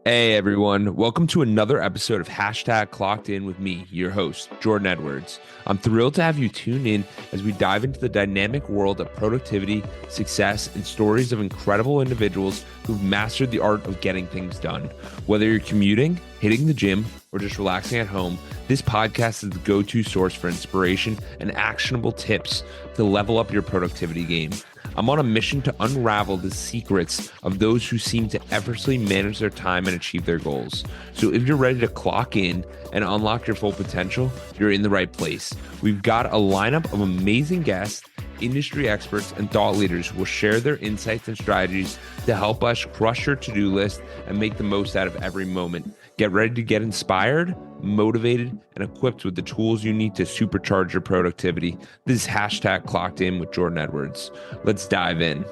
Hey everyone, welcome to another episode of Hashtag Clocked In with me, your host, Jordan Edwards. I'm thrilled to have you tune in as we dive into the dynamic world of productivity, success, and stories of incredible individuals who've mastered the art of getting things done. Whether you're commuting, hitting the gym, or just relaxing at home, this podcast is the go-to source for inspiration and actionable tips to level up your productivity game. I'm on a mission to unravel the secrets of those who seem to effortlessly manage their time and achieve their goals. So if you're ready to clock in and unlock your full potential, you're in the right place. We've got a lineup of amazing guests, industry experts, and thought leaders who will share their insights and strategies to help us crush your to-do list and make the most out of every moment. Get ready to get inspired, motivated, and equipped with the tools you need to supercharge your productivity. This is Hashtag Clocked In with Jordan Edwards. Let's dive in.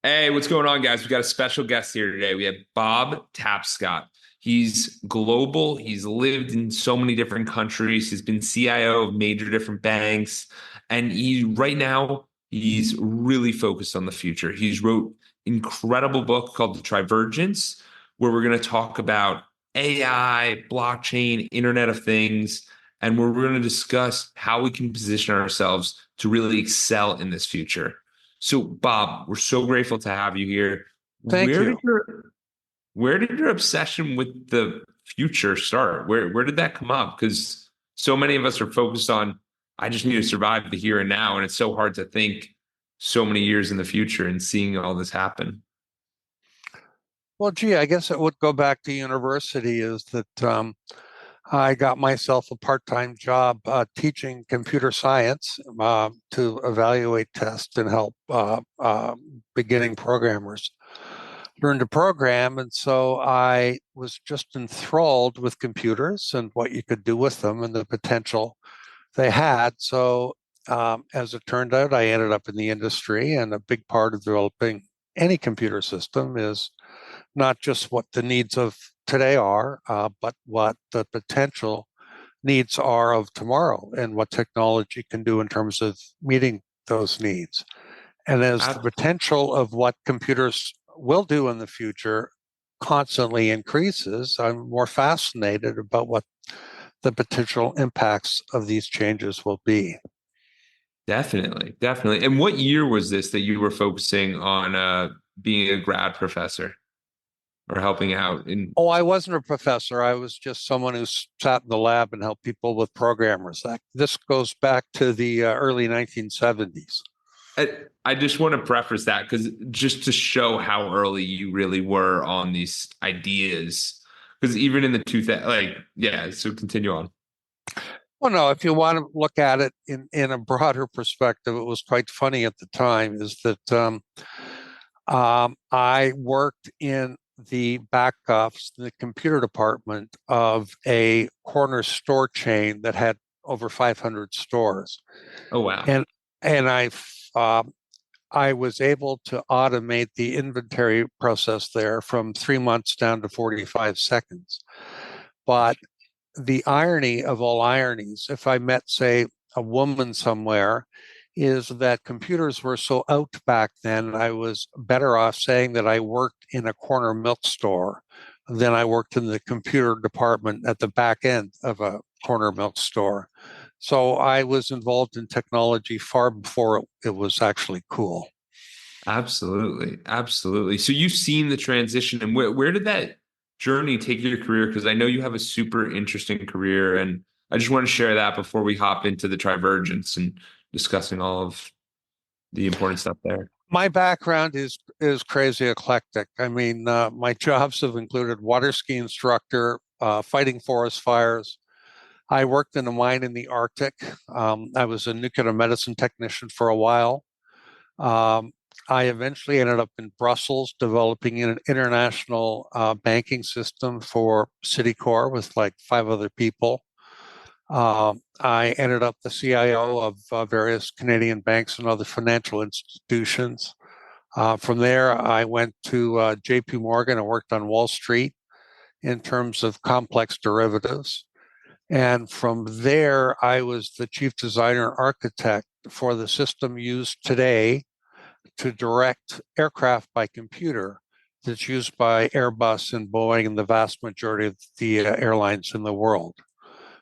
Hey, what's going on, guys? We got a special guest here today. We have Bob Tapscott. He's global. He's lived in so many different countries. He's been CIO of major different banks. And right now, he's really focused on the future. He's wrote incredible book called The Trivergence, where we're going to talk about AI, blockchain, Internet of Things, and we're going to discuss how we can position ourselves to really excel in this future. So, Bob, we're so grateful to have you here. Thank Where did you. your obsession with the future start? Where did that come up? Because so many of us are focused on, I just need to survive the here and now, and it's so hard to think so many years in the future and seeing all this happen. Well, gee, I guess it would go back to university is that I got myself a part-time job teaching computer science to evaluate, test, and help beginning programmers learn to program. And so I was just enthralled with computers and what you could do with them and the potential they had. So as it turned out, I ended up in the industry, and a big part of developing any computer system is not just what the needs of today are, but what the potential needs are of tomorrow and what technology can do in terms of meeting those needs. And as the potential of what computers will do in the future constantly increases, I'm more fascinated about what the potential impacts of these changes will be. Definitely, definitely. And what year was this that you were focusing on being a grad professor or helping out in? Oh, I wasn't a professor. I was just someone who sat in the lab and helped people with programmers. This goes back to the early 1970s. I just want to preface that because just to show how early you really were on these ideas. Because even in the 2000, yeah, so continue on. Well, no, if you want to look at it in a broader perspective, it was quite funny at the time is that I worked in the back office, the computer department of a corner store chain that had over 500 stores. Oh, wow. And and uh, I was able to automate the inventory process there from 3 months down to 45 seconds. But the irony of all ironies, if I met, say, a woman somewhere, is that computers were so out back then, I was better off saying that I worked in a corner milk store than I worked in the computer department at the back end of a corner milk store. So I was involved in technology far before it was actually cool. Absolutely. Absolutely. So you've seen the transition, and where did that journey take your career? Because I know you have a super interesting career, and I just want to share that before we hop into the Trivergence and discussing all of the important stuff there. My background is crazy eclectic. I mean, my jobs have included water ski instructor, fighting forest fires. I worked in a mine in the Arctic. I was a nuclear medicine technician for a while. Um, I eventually ended up in Brussels developing an international banking system for Citicorp with like 5 other people. I ended up the CIO of various Canadian banks and other financial institutions. From there, I went to JP Morgan and worked on Wall Street in terms of complex derivatives. And from there, I was the chief designer and architect for the system used today to direct aircraft by computer that's used by Airbus and Boeing and the vast majority of the airlines in the world.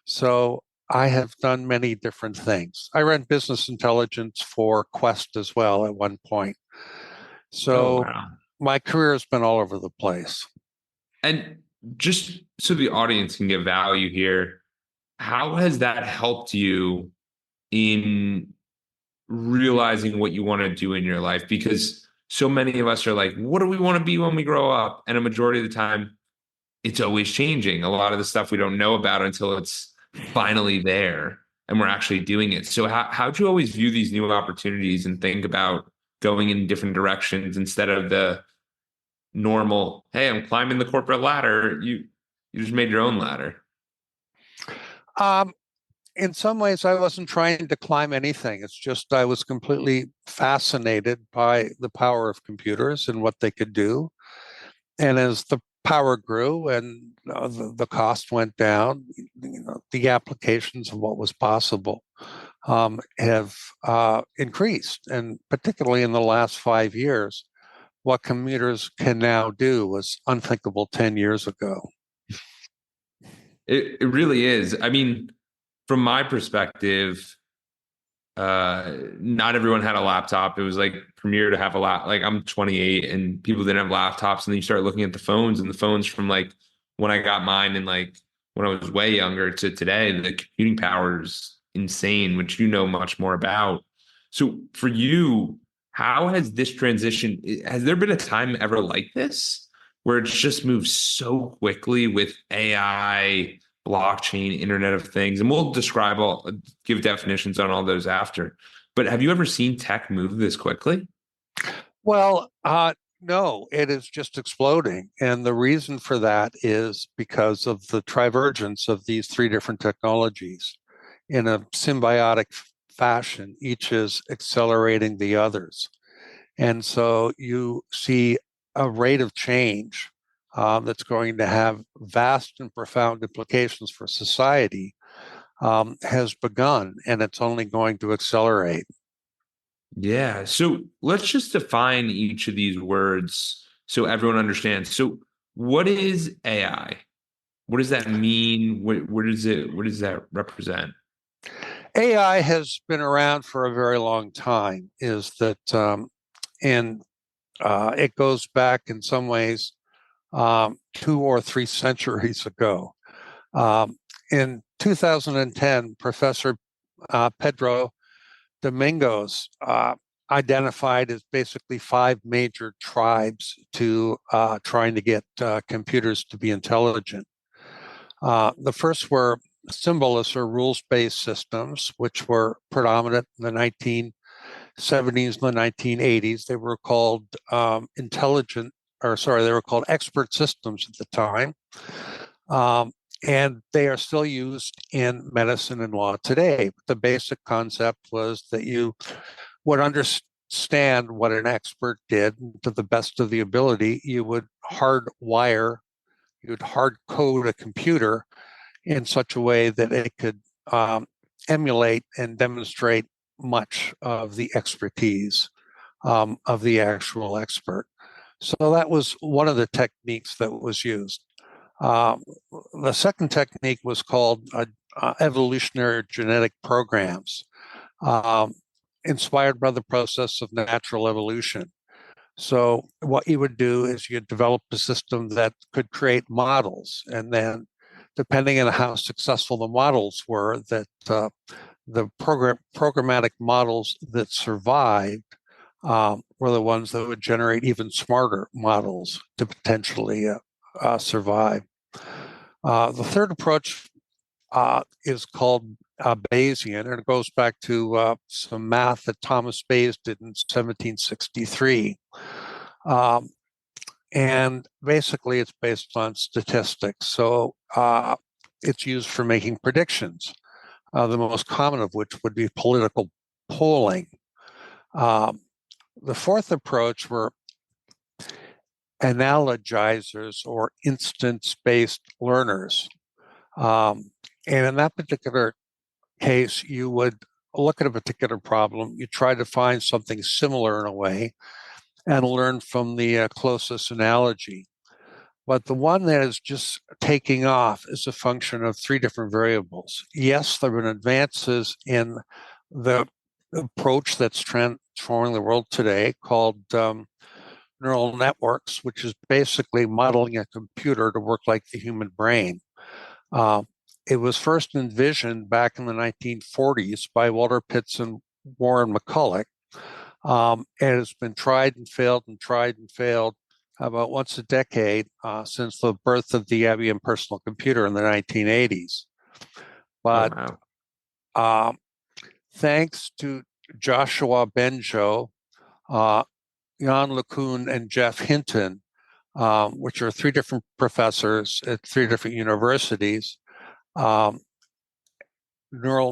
So I have done many different things. I ran business intelligence for Quest as well at one point. Oh, So wow. my career has been all over the place. And just so the audience can get value here, how has that helped you in realizing what you want to do in your life? Because so many of us are like, what do we want to be when we grow up? And a majority of the time, it's always changing. A lot of the stuff we don't know about until it's finally there and we're actually doing it. So how do you always view these new opportunities and think about going in different directions instead of the normal, hey, I'm climbing the corporate ladder. You just made your own ladder. Um, in some ways, I wasn't trying to climb anything. It's just I was completely fascinated by the power of computers and what they could do. And as the power grew and the cost went down, the applications of what was possible have increased. And particularly in the last 5 years, what computers can now do was unthinkable 10 years ago. It really is. I mean, from my perspective, not everyone had a laptop. It was like premier to have a lap. Like I'm 28 and people didn't have laptops. And then you start looking at the phones and the phones from like when I got mine and like when I was way younger to today, the computing power is insane, which you know much more about. So for you, how has this transition, has there been a time ever like this where it's just moved so quickly with AI, blockchain, Internet of Things, and we'll give definitions on all those after. But have you ever seen tech move this quickly? Well, no, it is just exploding. And the reason for that is because of the trivergence of these three different technologies in a symbiotic fashion. Each is accelerating the others. And so you see a rate of change that's going to have vast and profound implications for society has begun, and it's only going to accelerate. Yeah. So let's just define each of these words so everyone understands. So what is AI? What does that mean? What does that represent? AI has been around for a very long time, is that, and it goes back in some ways 2 or 3 centuries ago. Um, in 2010, Professor Pedro Domingos identified as basically five major tribes to trying to get computers to be intelligent. The first were symbolist or rules-based systems, which were predominant in the 1970s and the 1980s. They were called they were called expert systems at the time. And they are still used in medicine and law today. The basic concept was that you would understand what an expert did to the best of the ability. You would hard code a computer in such a way that it could emulate and demonstrate much of the expertise of the actual expert. So that was one of the techniques that was used. Um, the second technique was called evolutionary genetic programs, um, inspired by the process of natural evolution. So what you would do is you'd develop a system that could create models, and then depending on how successful the models were, that the programmatic models that survived were the ones that would generate even smarter models to potentially survive. The third approach is called Bayesian, and it goes back to some math that Thomas Bayes did in 1763. Um, and basically, it's based on statistics. So it's used for making predictions, the most common of which would be political polling. Um, the fourth approach were analogizers or instance-based learners. And in that particular case, you would look at a particular problem, you try to find something similar in a way and learn from the closest analogy. But the one that is just taking off is a function of three different variables. Yes, there have been advances in the approach that's transforming the world today called neural networks, which is basically modeling a computer to work like the human brain. Uh, it was first envisioned back in the 1940s by Walter Pitts and Warren McCulloch, and it's been tried and failed and tried and failed about once a decade since the birth of the IBM personal computer in the 1980s. Oh, But wow. thanks to Joshua Benjo, Jan LeCun, and Jeff Hinton, which are three different professors at three different universities, neural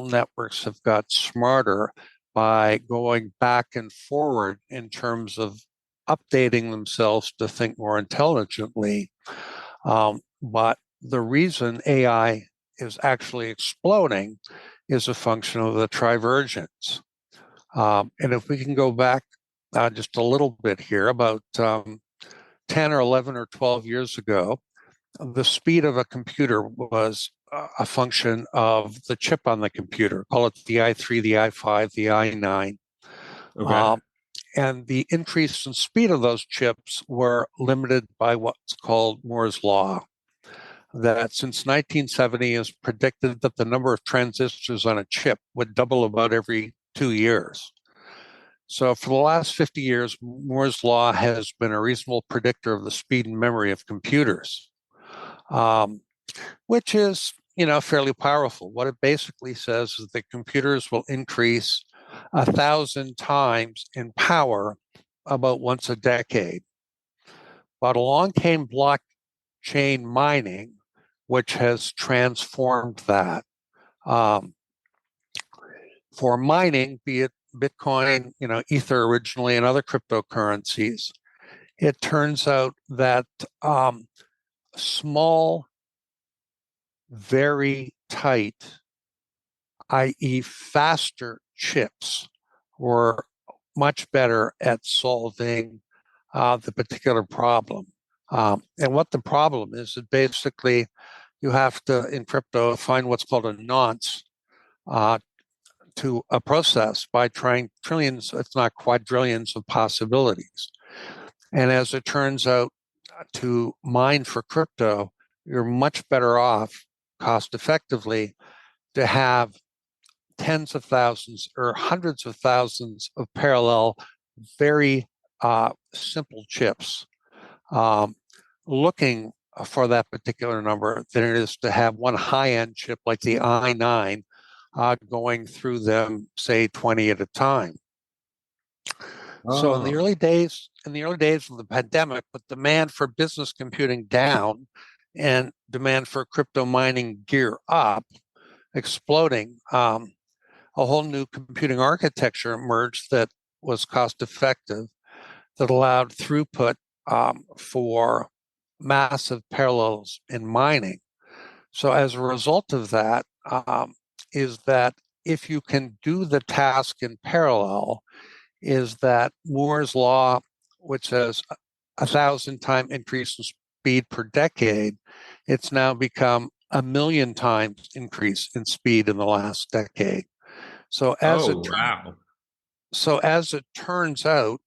networks have got smarter by going back and forward in terms of updating themselves to think more intelligently. But the reason AI is actually exploding is a function of the trivergence. And if we can go back just a little bit here, about 10 or 11 or 12 years ago, the speed of a computer was a function of the chip on the computer. Call it the i3, the i5, the i9. Okay. And the increase in speed of those chips were limited by what's called Moore's law. That since 1970 is predicted that the number of transistors on a chip would double about every 2 years. So for the last 50 years, Moore's law has been a reasonable predictor of the speed and memory of computers, which is, fairly powerful. What it basically says is that computers will increase 1,000 times in power about once a decade. But along came blockchain mining, which has transformed that. For mining, be it Bitcoin, Ether originally, and other cryptocurrencies, it turns out that small, very tight, i.e., faster chips were much better at solving the particular problem. And what the problem is, that basically you have to, in crypto, find what's called a nonce to a process by trying trillions, if not quadrillions, of possibilities. And as it turns out, to mine for crypto, you're much better off cost effectively to have tens of thousands or hundreds of thousands of parallel, very simple chips looking for that particular number than it is to have one high-end chip like the i9 going through them, say 20 at a time. So in the Oh. early days of the pandemic, with demand for business computing down and demand for crypto mining gear up, exploding, a whole new computing architecture emerged that was cost effective, that allowed throughput for massive parallels in mining. So as a result of that, is that if you can do the task in parallel, is that Moore's law, which says 1,000-time increase in speed per decade, it's now become 1,000,000 times increase in speed in the last decade. So as Oh, it wow. turns out,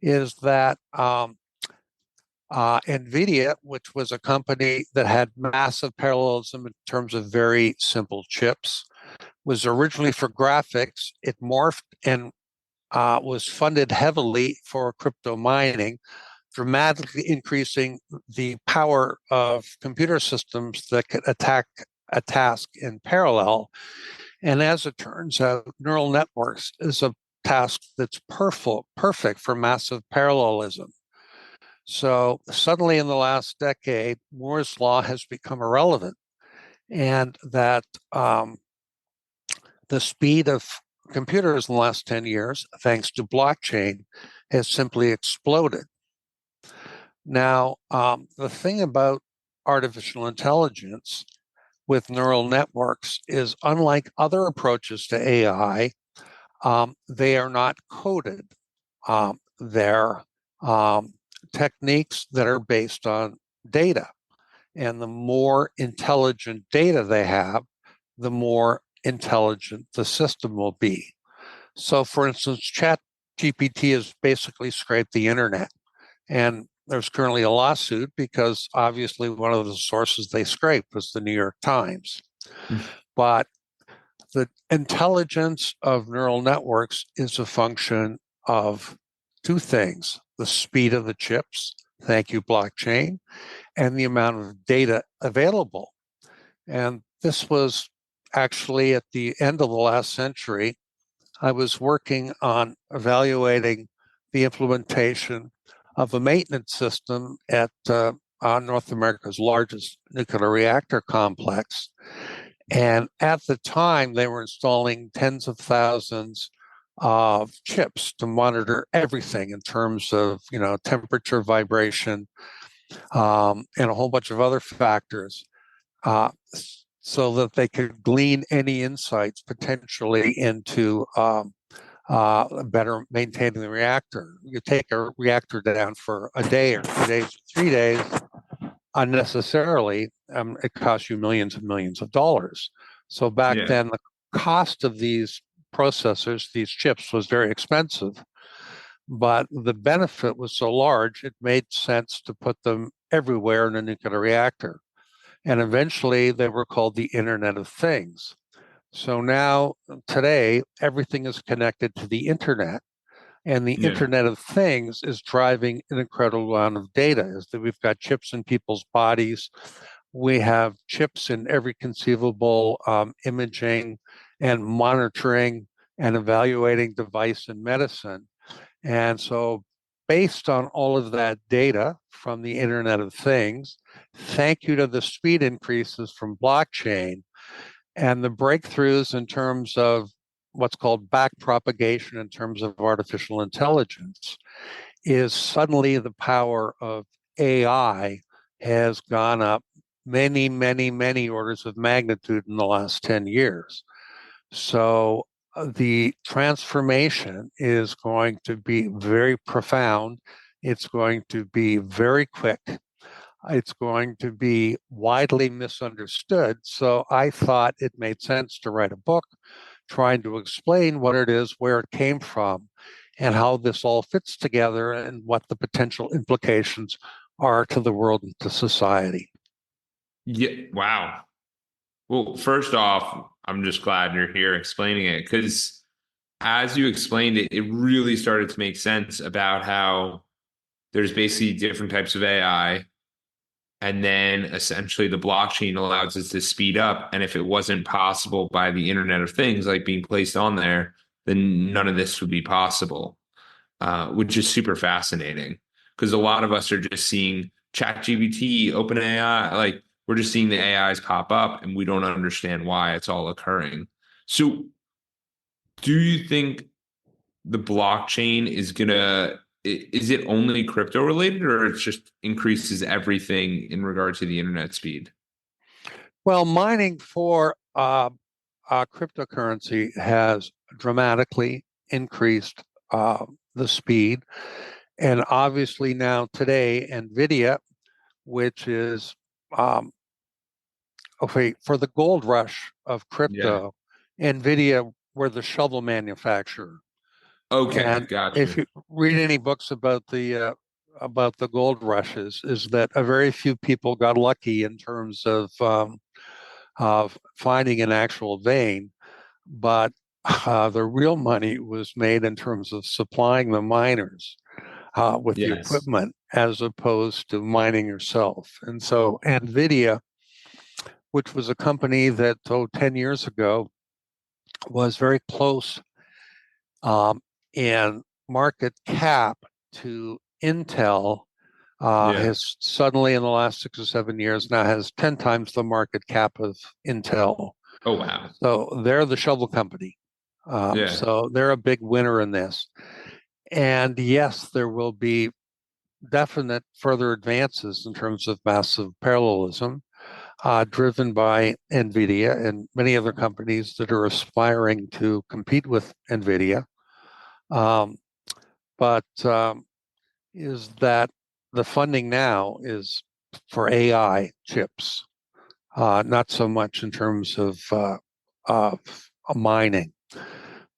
is that NVIDIA, which was a company that had massive parallelism in terms of very simple chips, was originally for graphics. It morphed and was funded heavily for crypto mining, dramatically increasing the power of computer systems that could attack a task in parallel. And as it turns out, neural networks is a task that's perfect for massive parallelism. So suddenly in the last decade, Moore's law has become irrelevant, and that the speed of computers in the last 10 years, thanks to blockchain, has simply exploded. Now, the thing about artificial intelligence with neural networks is, unlike other approaches to AI, they are not coded. They're techniques that are based on data. And the more intelligent data they have, the more intelligent the system will be. So, for instance, Chat GPT has basically scraped the internet. And there's currently a lawsuit because obviously one of the sources they scraped was the New York Times. But the intelligence of neural networks is a function of two things: the speed of the chips, thank you, blockchain, and the amount of data available. And this was actually at the end of the last century. I was working on evaluating the implementation of a maintenance system at North America's largest nuclear reactor complex. And at the time, they were installing tens of thousands of chips to monitor everything in terms of, temperature, vibration, and a whole bunch of other factors, uh, so that they could glean any insights potentially into better maintaining the reactor. You take a reactor down for a day or 2 days or 3 days unnecessarily, it costs you millions and millions of dollars. So back Yeah. then, the cost of these processors, these chips, was very expensive, but the benefit was so large, it made sense to put them everywhere in a nuclear reactor. And eventually, they were called the Internet of Things. So now, today, everything is connected to the internet, and the Yeah. Internet of Things is driving an incredible amount of data. Is that we've got chips in people's bodies, we have chips in every conceivable imaging and monitoring and evaluating device in medicine. And so, based on all of that data from the Internet of Things, thank you to the speed increases from blockchain and the breakthroughs in terms of what's called back propagation in terms of artificial intelligence, is suddenly the power of AI has gone up many, many, many orders of magnitude in the last 10 years. So the transformation is going to be very profound. It's going to be very quick. It's going to be widely misunderstood. So I thought it made sense to write a book trying to explain what it is, where it came from, and how this all fits together and what the potential implications are to the world and to society. Yeah. Wow. Well, first off, I'm just glad you're here explaining it because as you explained it, it really started to make sense about how there's basically different types of AI. And then essentially the blockchain allows us to speed up. And if it wasn't possible by the Internet of Things, like being placed on there, then none of this would be possible, which is super fascinating because a lot of us are just seeing ChatGPT, OpenAI, like we're just seeing the AIs pop up and we don't understand why it's all occurring. So, do you think the blockchain is gonna is it only crypto related or it just increases everything in regard to the internet speed? Well, mining for cryptocurrency has dramatically increased the speed. And obviously, now today, NVIDIA, which is okay, for the gold rush of Yeah. crypto, NVIDIA were the shovel manufacturer. Okay, And if gotcha. you read any books about the gold rushes, is that a very few people got lucky in terms of finding an actual vein, but the real money was made in terms of supplying the miners with the Yes. equipment as opposed to mining yourself. And so NVIDIA, which was a company that, 10 years ago, was very close in market cap to Intel, Yeah. has suddenly, in the last 6 or 7 years, now has 10 times the market cap of Intel. Oh wow. So they're the shovel company. Yeah. So they're a big winner in this. And yes, there will be definite further advances in terms of massive parallelism. driven by NVIDIA and many other companies that are aspiring to compete with NVIDIA. Um, but is that the funding now is for AI chips, not so much in terms of mining.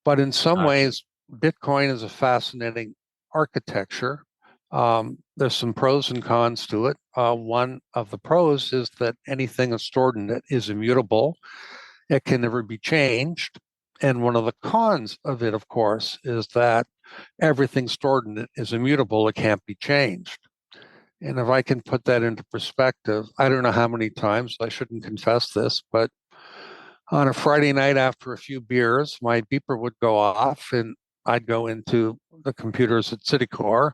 But in some ways, Bitcoin is a fascinating architecture. There's some pros and cons to it. One of the pros is that anything that's stored in it is immutable. It can never be changed. And one of the cons of it, of course, is that everything stored in it is immutable. It can't be changed. And if I can put that into perspective, I don't know how many times, I shouldn't confess this, but on a Friday night after a few beers, my beeper would go off and I'd go into the computers at Citicorp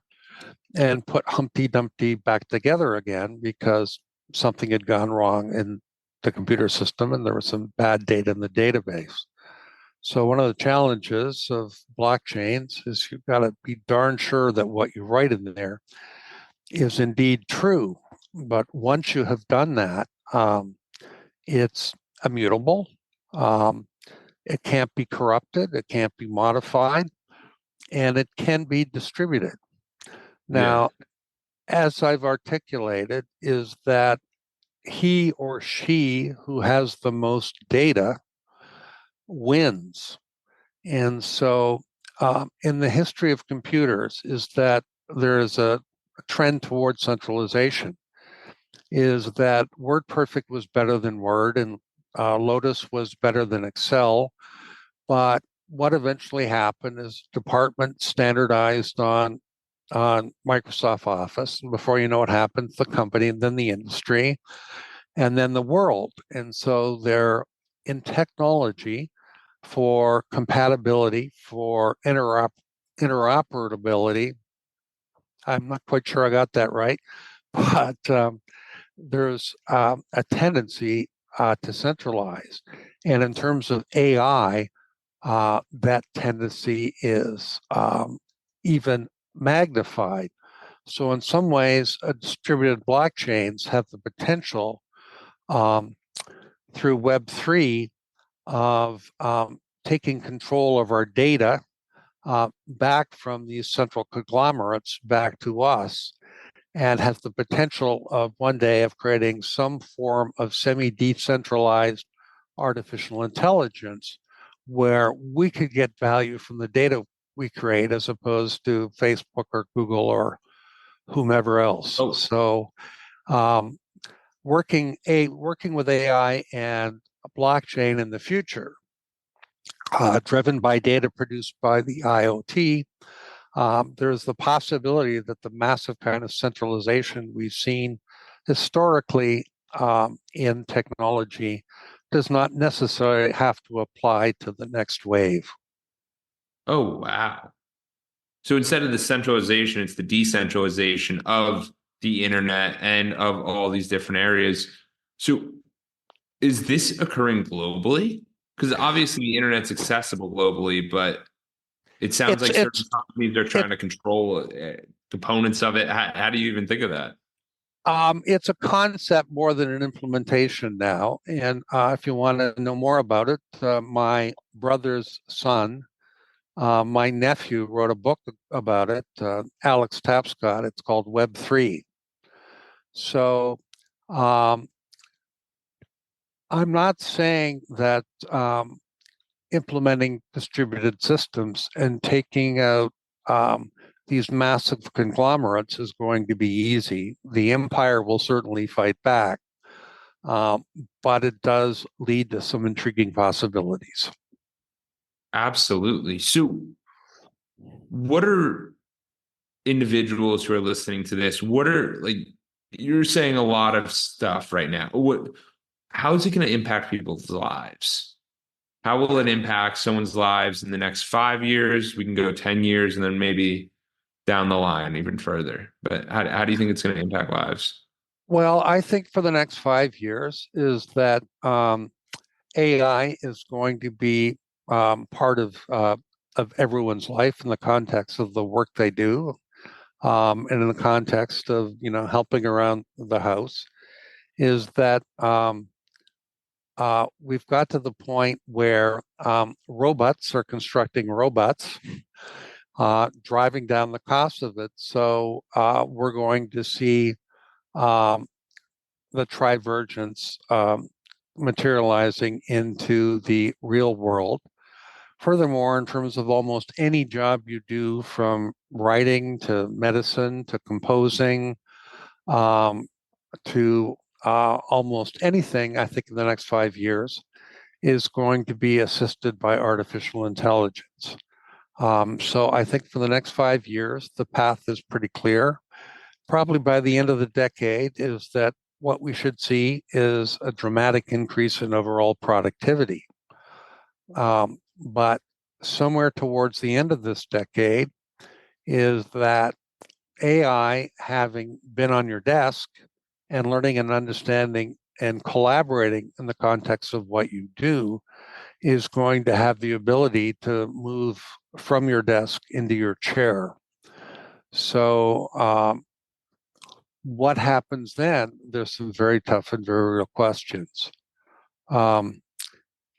and put Humpty Dumpty back together again because something had gone wrong in the computer system and there was some bad data in the database. So one of the challenges of blockchains is you've got to be darn sure that what you write in there is indeed true. But once you have done that, it's immutable. Um, it can't be corrupted, it can't be modified, and it can be distributed. Yeah. Now, as I've articulated, is that he or she who has the most data wins. And so, in the history of computers, is that there is a trend towards centralization. Is that WordPerfect was better than Word, and Lotus was better than Excel. But what eventually happened is department standardized on Microsoft Office. And before you know what happens, the company, and then the industry, and then the world. And so they're in technology for compatibility, for interoperability. I'm not quite sure I got that right, but there's a tendency to centralize. And in terms of AI, that tendency is even magnified. So in some ways, distributed blockchains have the potential um, through Web3 of taking control of our data back from these central conglomerates back to us, and has the potential of one day of creating some form of semi-decentralized artificial intelligence where we could get value from the data we create as opposed to Facebook or Google or whomever else. Oh, So um, working with AI and blockchain in the future, driven by data produced by the IoT, there's the possibility that the massive kind of centralization we've seen historically in technology does not necessarily have to apply to the next wave. oh, wow. So instead of the centralization, it's the decentralization of the internet and of all these different areas. So is this occurring globally? Because obviously the internet's accessible globally, but it sounds It's like certain it's companies are it trying to control components of it. How do you even think of that? it's a concept more than an implementation now. And if you want to know more about it, my brother's son, my nephew, wrote a book about it. Alex Tapscott. It's called Web3. So um, I'm not saying that implementing distributed systems and taking out um, these massive conglomerates is going to be easy. The empire will certainly fight back, um, but it does lead to some intriguing possibilities. Absolutely. So what are individuals who are listening to this? What are like you're saying a lot of stuff right now. How is it going to impact people's lives? How will it impact someone's lives in the next 5 years? We can go 10 years and then maybe down the line even further. But how do you think it's going to impact lives? Well, I think for the next 5 years is that AI is going to be part of everyone's life in the context of the work they do, and in the context of helping around the house. is that we've got to the point where robots are constructing robots, driving down the cost of it. So we're going to see um, the Trivergence materializing into the real world. Furthermore, in terms of almost any job you do, from writing to medicine to composing um, to almost anything, I think in the next 5 years is going to be assisted by artificial intelligence. So I think for the next 5 years, the path is pretty clear. Probably by the end of the decade is that what we should see is a dramatic increase in overall productivity. But somewhere towards the end of this decade is that AI, having been on your desk and learning and understanding and collaborating in the context of what you do, is going to have the ability to move from your desk into your chair. So, what happens then? There's some very tough and very real questions.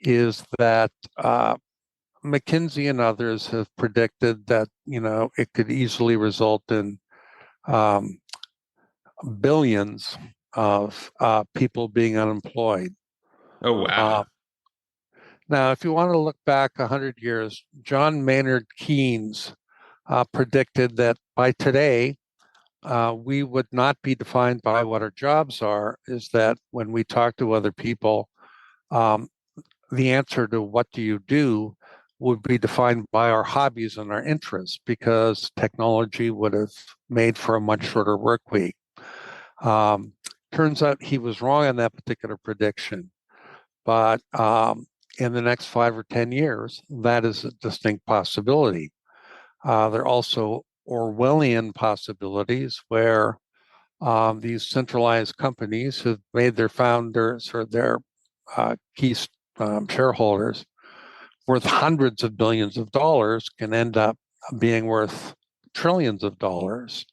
Is that McKinsey and others have predicted that it could easily result in um, billions of people being unemployed. Oh, Uh, wow. Now, if you want to look back 100 years, John Maynard Keynes predicted that by today, we would not be defined by what our jobs are, is that when we talk to other people, um, the answer to what do you do would be defined by our hobbies and our interests, because technology would have made for a much shorter work week. Um, Turns out he was wrong on that particular prediction. But in the next 5 or 10 years, that is a distinct possibility. There are also Orwellian possibilities where these centralized companies have made their founders or their key shareholders worth hundreds of billions of dollars can end up being worth trillions of dollars.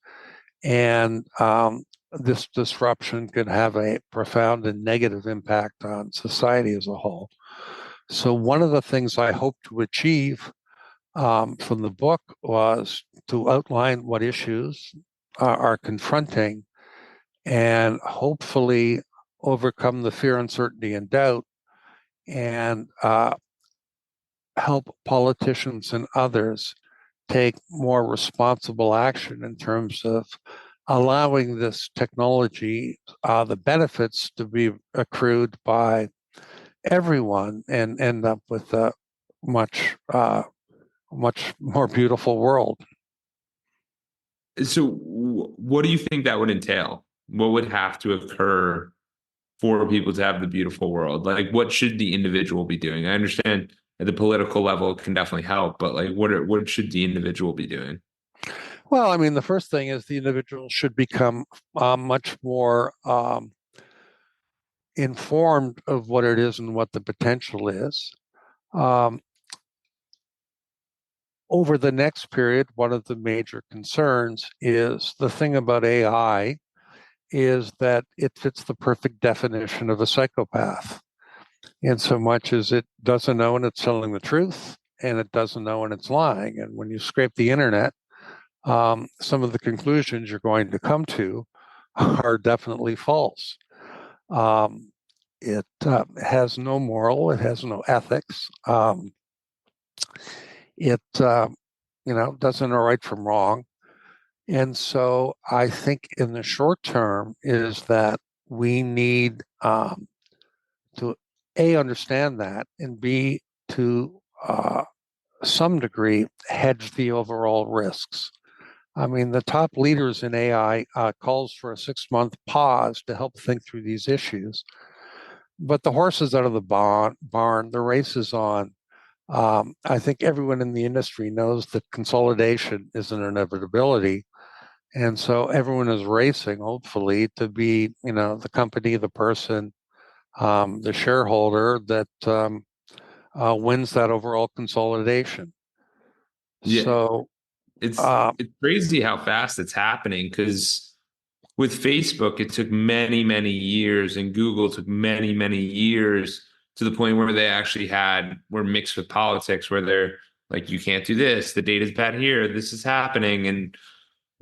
And this disruption could have a profound and negative impact on society as a whole. So, one of the things I hope to achieve from the book was to outline what issues are confronting and hopefully overcome the fear, uncertainty, and doubt, and help politicians and others take more responsible action in terms of allowing this technology, the benefits to be accrued by everyone, and end up with a much, much more beautiful world. So, what do you think that would entail? What would have to occur for people to have the beautiful world? Like, what should the individual be doing? I understand at the political level it can definitely help, but like, what should the individual be doing? Well, I mean, the first thing is the individual should become much more informed of what it is and what the potential is. Um, Over the next period, one of the major concerns is the thing about AI is that it fits the perfect definition of a psychopath, in so much as it doesn't know when it's telling the truth and it doesn't know when it's lying. And when you scrape the internet, some of the conclusions you're going to come to are definitely false. Um, it has no moral, it has no ethics. It doesn't know right from wrong. And so I think in the short term is that we need to A, understand that, and B, to some degree hedge the overall risks. I mean, the top leaders in AI calls for a 6-month pause to help think through these issues. But the horse is out of the barn, the race is on. I think everyone in the industry knows that consolidation is an inevitability. And so everyone is racing, hopefully, to be, the company, the person, the shareholder that wins that overall consolidation. Yeah, So, it's uh, it's crazy how fast it's happening because with Facebook, it took many, many years, and Google took many, many years to the point where they actually were mixed with politics, where they're like, you can't do this, the data's bad here, this is happening. And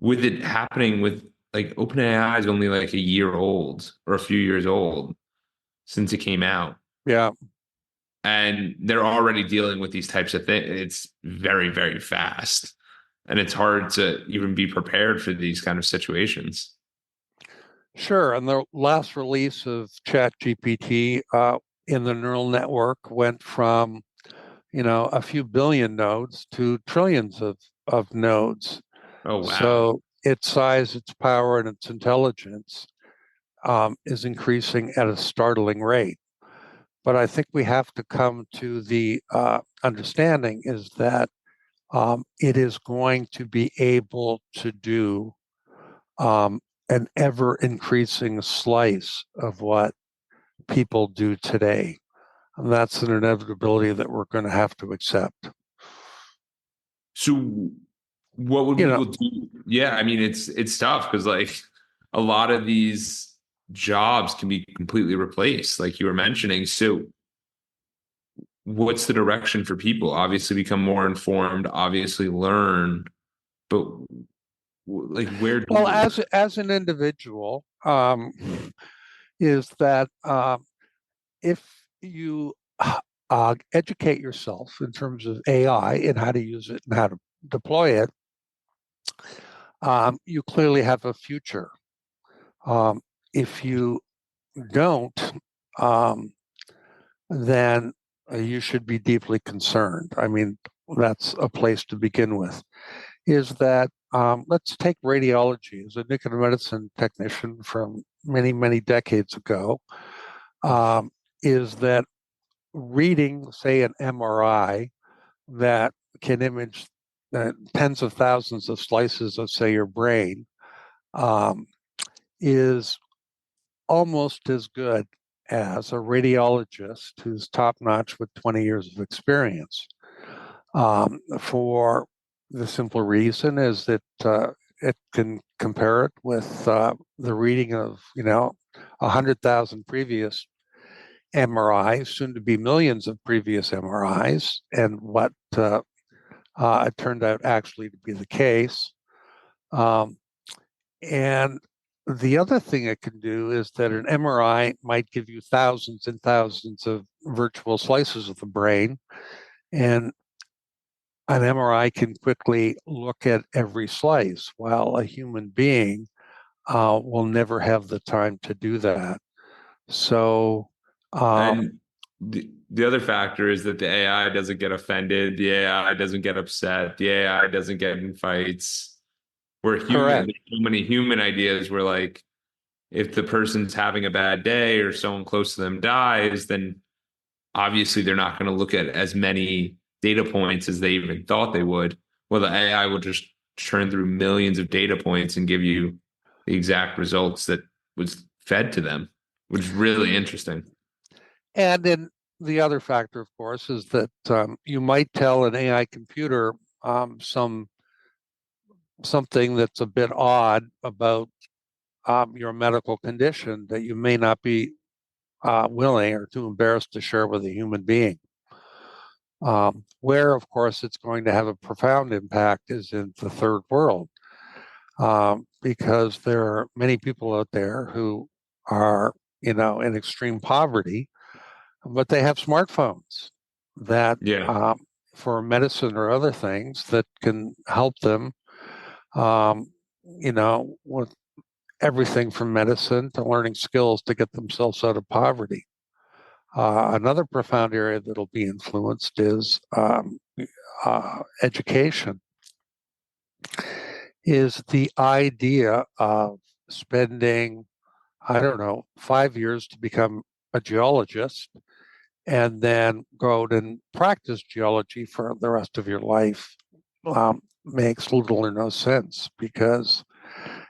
with it happening with like OpenAI is only like a year old or a few years old since it came out. Yeah, And they're already dealing with these types of things. It's very, very fast. And it's hard to even be prepared for these kind of situations. sure. And the last release of ChatGPT in the neural network went from, a few billion nodes to trillions of nodes. Oh, wow. So its size, its power, and its intelligence is increasing at a startling rate. But I think we have to come to the understanding is that it is going to be able to do um, an ever increasing slice of what people do today. And that's an inevitability that we're going to have to accept. So what would You know, people do? Yeah, I mean it's tough because like a lot of these jobs can be completely replaced, like you were mentioning. So what's the direction for people? Obviously become more informed, obviously learn, but like where do well, you as an individual, is that if you educate yourself in terms of AI and how to use it and how to deploy it, you clearly have a future. Um, if you don't, um, then you should be deeply concerned. I mean, that's a place to begin with. Is that let's take radiology as a nuclear medicine technician from many, many decades ago. Um, is that reading, say, an MRI that can image tens of thousands of slices of, say, your brain um, is almost as good as a radiologist who's top notch with 20 years of experience. For the simple reason is that it can compare it with the reading of 100,000 previous MRIs, soon to be millions of previous MRIs, and what it turned out actually to be the case. Um, and the other thing it can do is that an MRI might give you thousands and thousands of virtual slices of the brain, and an MRI can quickly look at every slice, while a human being will never have the time to do that. So, and the other factor is that the AI doesn't get offended, the AI doesn't get upset, the AI doesn't get in fights. We're human. correct. There's so many human ideas where like if the person's having a bad day or someone close to them dies, then obviously they're not going to look at as many data points as they even thought they would. Well, the AI will just churn through millions of data points and give you the exact results that was fed to them, which is really interesting. And then the other factor, of course, is that you might tell an AI computer something that's a bit odd about your medical condition that you may not be willing or too embarrassed to share with a human being. Where, of course, it's going to have a profound impact is in the third world, because there are many people out there who are, in extreme poverty, but they have smartphones that, Yeah. for medicine or other things, that can help them, um, with everything from medicine to learning skills to get themselves out of poverty. Another profound area that'll be influenced is education, is the idea of spending, I don't know, 5 years to become a geologist and then go out and practice geology for the rest of your life makes little or no sense, because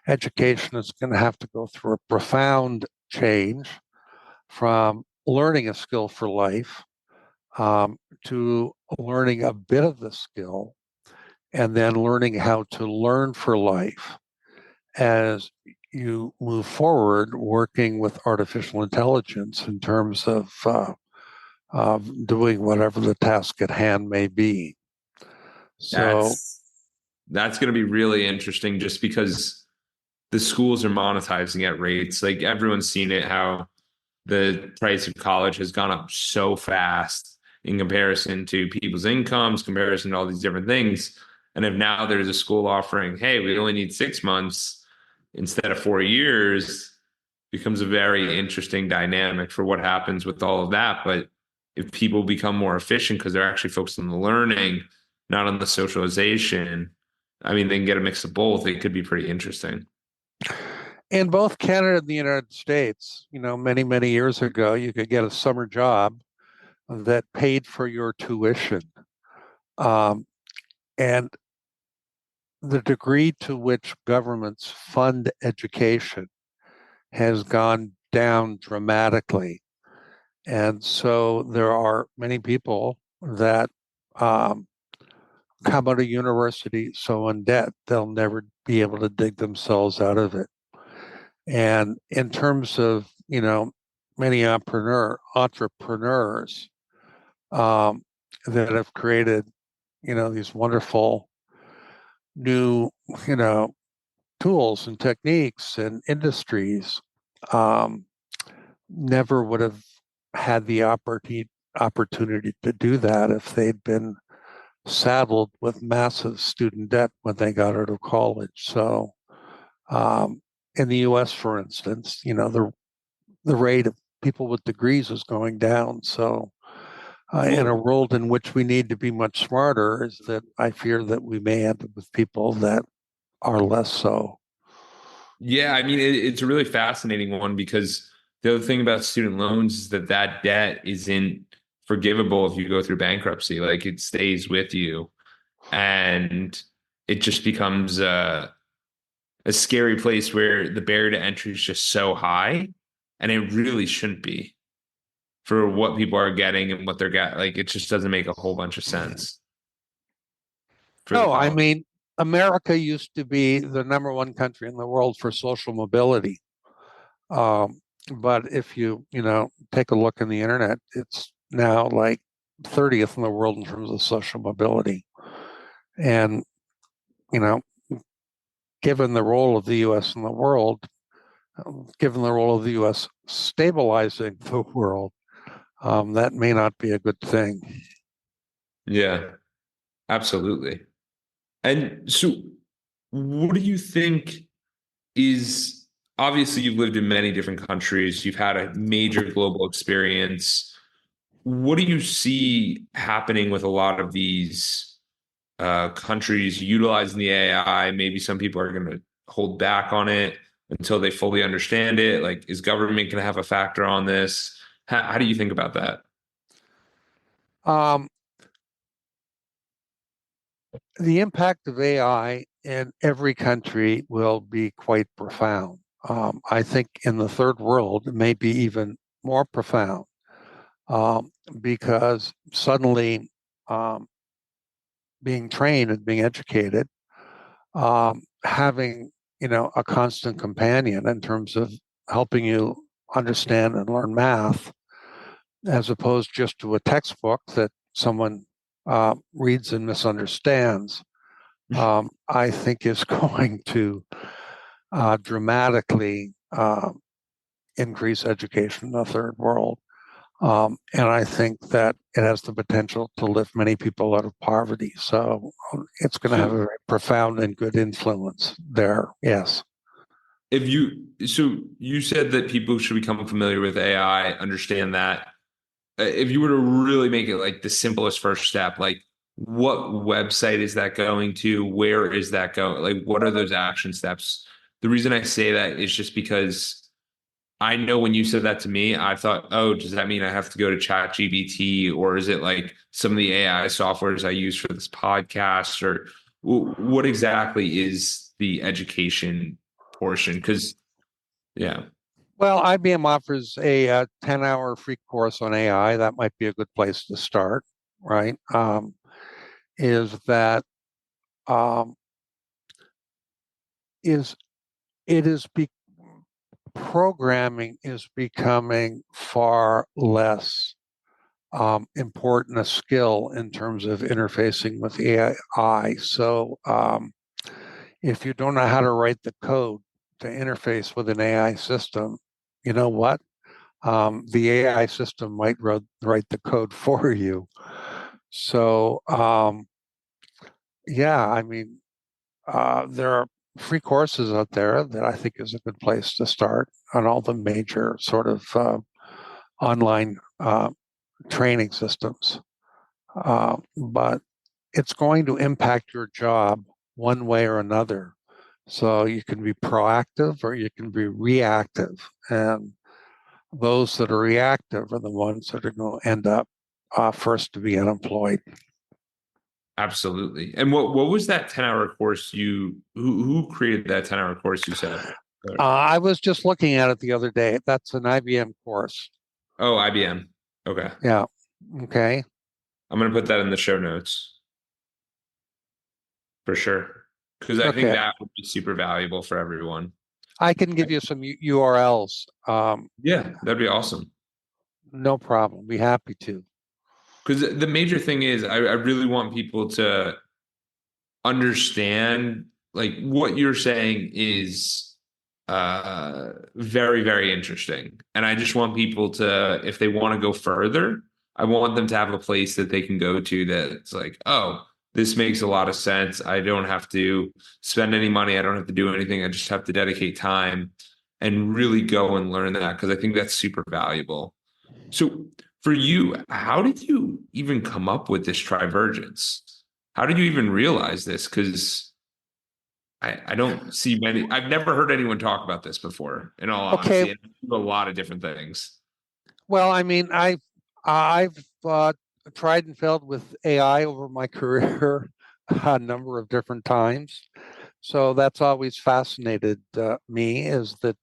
education is going to have to go through a profound change from learning a skill for life to learning a bit of the skill and then learning how to learn for life as you move forward working with artificial intelligence in terms of doing whatever the task at hand may be. So, That's going to be really interesting just because the schools are monetizing at rates. Like everyone's seen it, how the price of college has gone up so fast in comparison to people's incomes, comparison to all these different things. And if now there's a school offering, hey, we only need 6 months instead of 4 years, becomes a very interesting dynamic for what happens with all of that. But if people become more efficient because they're actually focused on the learning, not on the socialization, I mean, they can get a mix of both. It could be pretty interesting. in both Canada and the United States, many, many years ago, you could get a summer job that paid for your tuition. Um, and the degree to which governments fund education has gone down dramatically. And so there are many people that come out of university so in debt, they'll never be able to dig themselves out of it. And in terms of, many entrepreneurs that have created, these wonderful new, you know, tools and techniques and industries, um, never would have had the opportunity to do that if they'd been saddled with massive student debt when they got out of college. So, in the U.S., for instance, the rate of people with degrees is going down. So, in a world in which we need to be much smarter, is that I fear that we may end up with people that are less so. Yeah, I mean, it's a really fascinating one because the other thing about student loans is that that debt isn't forgivable if you go through bankruptcy. Like it stays with you, and it just becomes a scary place where the barrier to entry is just so high, and it really shouldn't be for what people are getting and what they're getting. Like it just doesn't make a whole bunch of sense for the No, I college. mean, America used to be the number one country in the world for social mobility. Um, but if you take a look in the internet, it's now like 30th in the world in terms of social mobility. And, you know, given the role of the US in the world, given the role of the US stabilizing the world, that may not be a good thing. Yeah, absolutely. And so, what do you think is obviously you've lived in many different countries, you've had a major global experience. What do you see happening with a lot of these countries utilizing the AI? Maybe some people are going to hold back on it until they fully understand it. Like, is government going to have a factor on this? How do you think about that? Um, the impact of AI in every country will be quite profound. I think in the third world, it may be even more profound um, because suddenly um, being trained and being educated, having a constant companion in terms of helping you understand and learn math, as opposed just to a textbook that someone reads and misunderstands, I think is going to dramatically increase education in the third world. And I think that it has the potential to lift many people out of poverty. So it's going to have a So, very profound and good influence there. Yes. so you said that people should become familiar with AI, understand that. If you were to really make it like the simplest first step, like what website is that going to? Where is that going? Like, what are those action steps? The reason I say that is just because I know when you said that to me, I thought, oh, does that mean I have to go to ChatGPT, or is it like some of the AI softwares I use for this podcast, or what exactly is the education portion? Because yeah, Well, IBM offers a 10-hour free course on AI. That might be a good place to start, right? Is that um, is it is programming is becoming far less important a skill in terms of interfacing with AI. So if you don't know how to write the code to interface with an AI system, you know what? The AI system might write the code for you. So yeah, I mean, there are free courses out there that I think is a good place to start on all the major sort of online training systems. But it's going to impact your job one way or another. So you can be proactive or you can be reactive. And those that are reactive are the ones that are going to end up first to be unemployed. Absolutely. And what was that 10-hour course who created that 10-hour course you said? I was just looking at it the other day. That's an IBM course. Oh, IBM. Okay. Yeah. Okay. I'm gonna put that in the show notes for sure. Because I think Okay. that would be super valuable for everyone. I can give you some URLs. Yeah, that'd be awesome. No problem. Be happy to. Because the major thing is I really want people to understand like what you're saying is very, very interesting. And I just want people to, if they want to go further, I want them to have a place that they can go to that's like, oh, this makes a lot of sense. I don't have to spend any money. I don't have to do anything. I just have to dedicate time and really go and learn that because I think that's super valuable. So for you, how did you even come up with this trivergence? How did you even realize this? Because I don't see many, I've never heard anyone talk about this before, in all Okay. honesty, and I do a lot of different things. Well, I mean, I've tried and failed with AI over my career a number of different times. So that's always fascinated me is that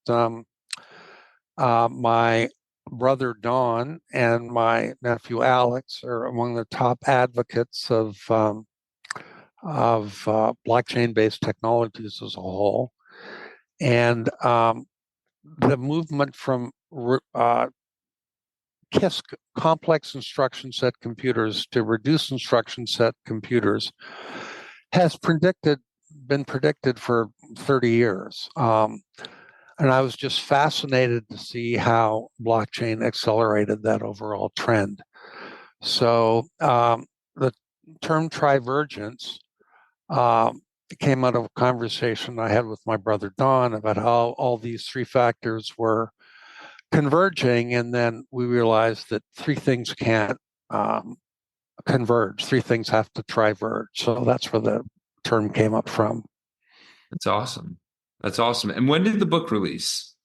my brother Don and my nephew Alex are among the top advocates of blockchain-based technologies as a whole, and the movement from KISS, complex instruction set computers, to reduced instruction set computers has been predicted for 30 years. And I was just fascinated to see how blockchain accelerated that overall trend. So the term trivergence came out of a conversation I had with my brother Don about how all these three factors were converging, and then we realized that three things can't um, converge. Three things have to triverge. So that's where the term came up from. That's awesome. That's awesome. And when did the book release?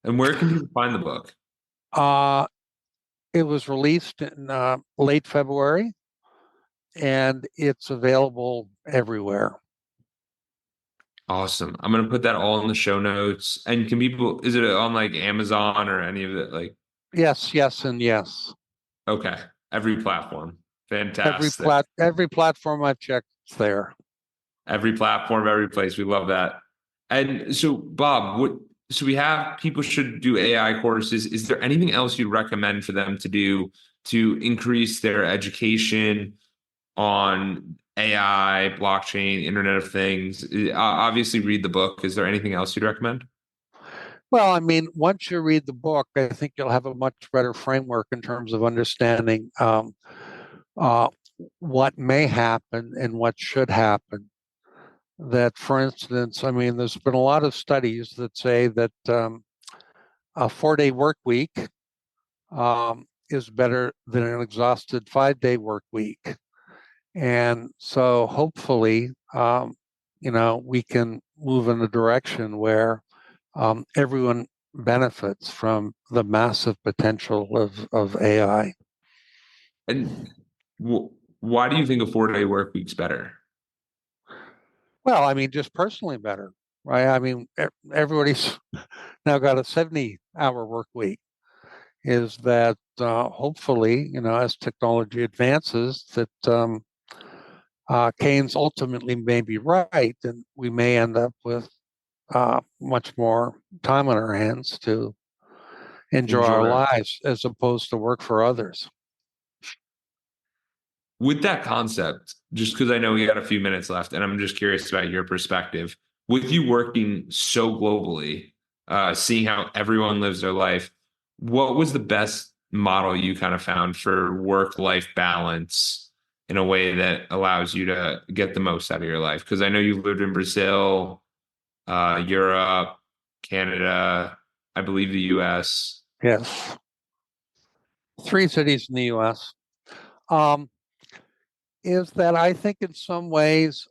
And where can people find the book? Uh, it was released in late February, and it's available everywhere. Awesome. I'm gonna put that all in the show notes. And can people, is it on like Amazon or any of it? Like, Yes, yes, and yes. okay, every platform. Fantastic. Every platform I've checked, it's there. Every platform, every place. We love that. And so, Bob, so we have people should do AI courses. Is there anything else you'd recommend for them to do to increase their education on AI, blockchain, Internet of Things? Obviously, read the book. Is there anything else you'd recommend? Well, I mean, once you read the book, I think you'll have a much better framework in terms of understanding uh, what may happen and what should happen. That, for instance, I mean, there's been a lot of studies that say that a 4-day work week is better than an exhausted 5-day work week. And so hopefully, we can move in a direction where everyone benefits from the massive potential of AI. And why do you think a 4-day work week's better? Well, I mean, just personally better, right? I mean, everybody's now got a 70-hour work week. Is that hopefully, as technology advances, that Keynes ultimately may be right, and we may end up with much more time on our hands to enjoy our Enjoy. lives as opposed to work for others. With that concept, just because I know we got a few minutes left, and I'm just curious about your perspective. With you working so globally, seeing how everyone lives their life, what was the best model you kind of found for work-life balance in a way that allows you to get the most out of your life? Because I know you lived in Brazil, Europe, Canada, I believe the US. Yes, 3 cities in the U.S. Um, is that I think in some ways,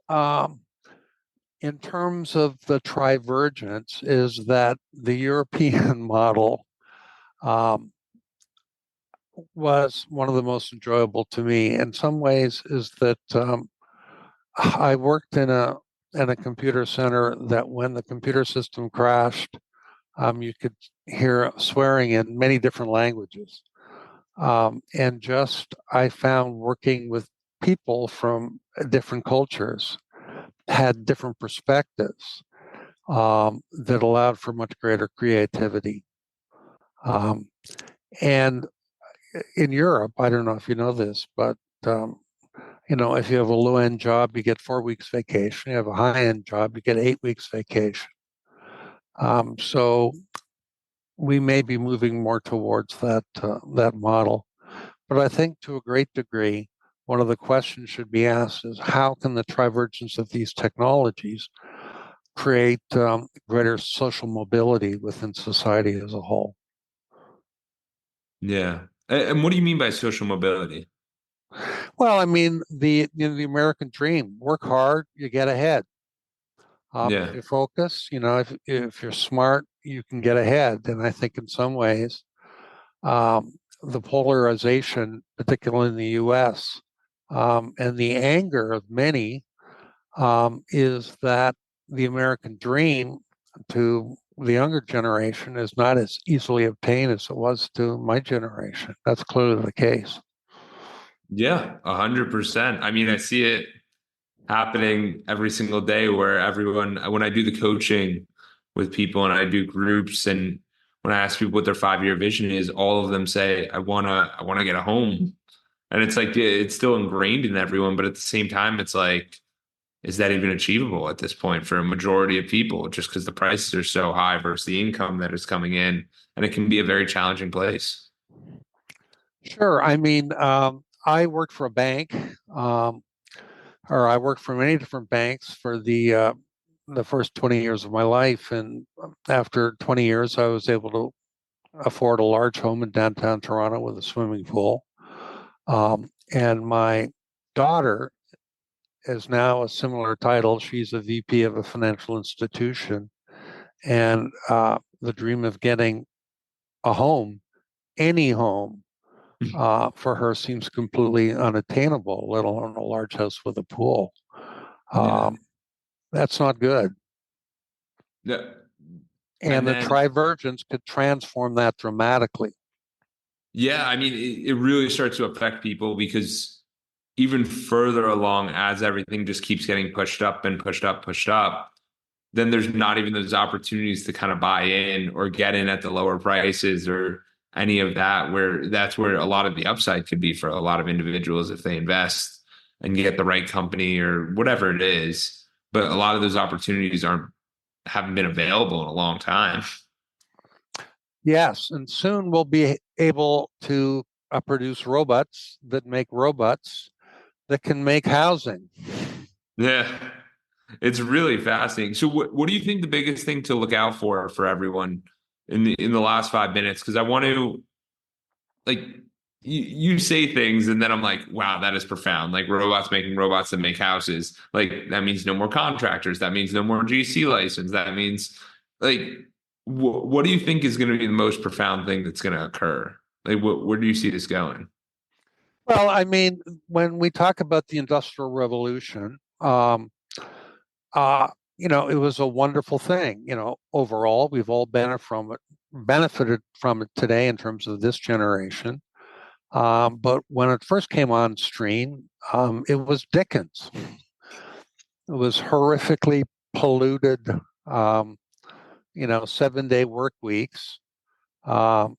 in terms of the Trivergence, is that the European model um, was one of the most enjoyable to me. In some ways, is that I worked in a computer center that when the computer system crashed, you could hear swearing in many different languages. And just I found working with people from different cultures had different perspectives that allowed for much greater creativity. Um, and in Europe, I don't know if you know this, but if you have a low end job, you get 4 weeks vacation. You have a high end job, you get 8 weeks vacation. So we may be moving more towards that model. But I think to a great degree, one of the questions should be asked is how can the trivergence of these technologies create greater social mobility within society as a whole? Yeah. And what do you mean by social mobility? Well, I mean the American dream: work hard, you get ahead. If Yeah. you focus, if you're smart, you can get ahead. And I think in some ways, the polarization, particularly in the U.S., and the anger of many is that the American dream to the younger generation is not as easily obtained as it was to my generation. That's clearly the case. Yeah, 100%. I mean, I see it happening every single day where everyone, when I do the coaching with people and I do groups and when I ask people what their 5-year vision is, all of them say, I want to get a home. And it's like, it's still ingrained in everyone, but at the same time, it's like, is that even achievable at this point for a majority of people just because the prices are so high versus the income that is coming in? And it can be a very challenging place. Sure. I mean, I worked for a bank, or I worked for many different banks for the first 20 years of my life. And after 20 years, I was able to afford a large home in downtown Toronto with a swimming pool. And my daughter is now a similar title. She's a VP of a financial institution. And the dream of getting a home, any home, for her seems completely unattainable, let alone a large house with a pool. Yeah. Um, that's not good. Yeah. And And the then trivergence could transform that dramatically. yeah, I mean, it really starts to affect people because even further along, as everything just keeps getting pushed up and pushed up, then there's not even those opportunities to kind of buy in or get in at the lower prices or any of that, where that's where a lot of the upside could be for a lot of individuals if they invest and get the right company or whatever it is. But a lot of those opportunities haven't been available in a long time. Yes, and soon we'll be able to produce robots that make robots that can make housing. Yeah. It's really fascinating. So what do you think the biggest thing to look out for everyone in the last 5 minutes? Because I want to like you say things and then I'm like, wow, that is profound. Like robots making robots that make houses. Like that means no more contractors. That means no more GC license. That means like what do you think is going to be the most profound thing that's going to occur? Like where do you see this going? Well, I mean, when we talk about the Industrial Revolution, uh, it was a wonderful thing. Overall, we've all benefited from it today in terms of this generation. But when it first came on stream, it was Dickens. It was horrifically polluted. 7-day work weeks, um,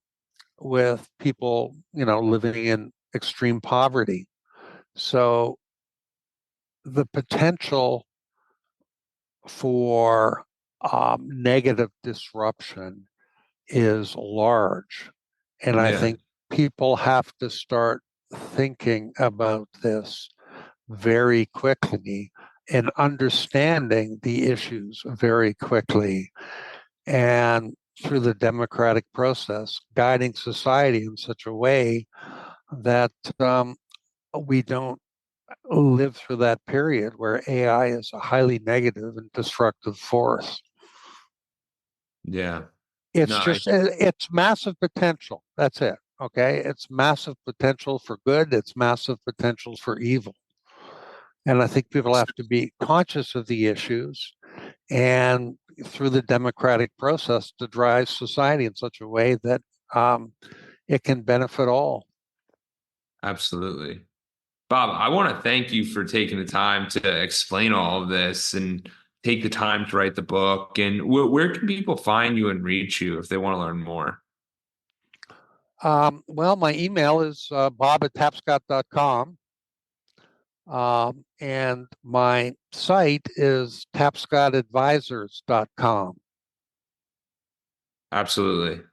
with people, living in extreme poverty. So the potential for negative disruption is large. And I Yeah. think people have to start thinking about this very quickly and understanding the issues very quickly. And through the democratic process, guiding society in such a way that we don't live through that period where AI is a highly negative and destructive force. Yeah. It's No, I just, it's massive potential. That's it. Okay. It's massive potential for good, it's massive potential for evil. And I think people have to be conscious of the issues and through the democratic process to drive society in such a way that it can benefit all. absolutely. Bob, I want to thank you for taking the time to explain all of this and take the time to write the book. And where can people find you and reach you if they want to learn more? Well, my email is bob@tapscott.com. And my site is tapscottadvisors.com. Absolutely.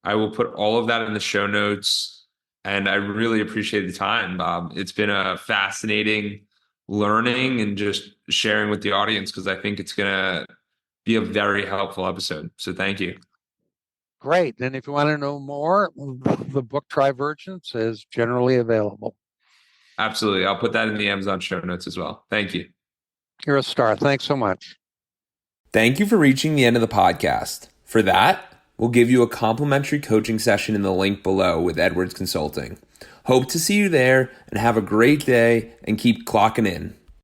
I will put all of that in the show notes. And I really appreciate the time, Bob. It's been a fascinating learning and just sharing with the audience because I think it's going to be a very helpful episode. So thank you. Great. And if you want to know more, the book Trivergence is generally available. Absolutely. I'll put that in the Amazon show notes as well. Thank you. You're a star. Thanks so much. Thank you for reaching the end of the podcast. For that, we'll give you a complimentary coaching session in the link below with Edwards Consulting. Hope to see you there and have a great day and keep clocking in.